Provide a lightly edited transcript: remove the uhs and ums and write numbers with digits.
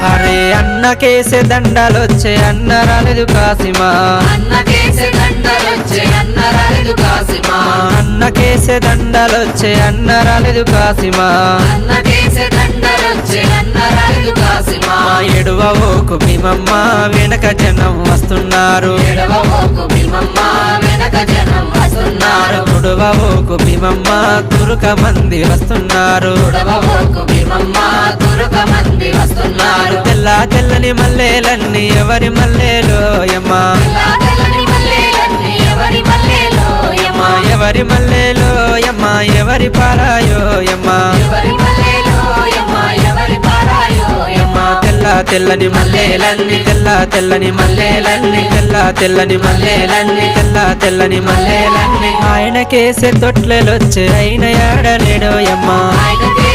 అరే అన్నకేసే దండలొచ్చే అన్న రాలేదు కాసిమా అన్నకేసే దండలొచ్చే అన్న రాలేదు కాసిమా అన్నకేసే దండలొచ్చే అన్న రాలేదు కాసిమా అన్నకేసే దండలొచ్చే అన్న రాలేదు కాసిమా ఎడువోకు భీమమ్మ వెనక జనం వస్తున్నారు ఎడవబోకు భీమమ్మ వెనక జనం వస్తున్నారు ఉడవోకు భీమమ్మ తురుక మంది వస్తున్నారు ఎడవబోకు భీమమ్మ తురుక మంది వస్తున్నారు తెల్లని మల్లెలన్నీ ఎవరి మల్లెలో యమ్మా తెల్లని మల్లెలన్నీ ఎవరి మల్లెలో యమ్మ ఎవరి మల్లెలో యమ్మా ఎవరి పారాయో యమ్మా ఎవరి మల్లెలో యమ్మ ఎవరి పారాయో యమ్మ తెల్లని మల్లెలన్నీ తెల్లని మల్లెలన్నీ తెల్లని మల్లెలన్నీ తెల్లని మల్లెలన్నీ ఆయనకేసే తొట్లెలొచ్చే అయిన ఏడలేడో యమ్మా ఆయనకే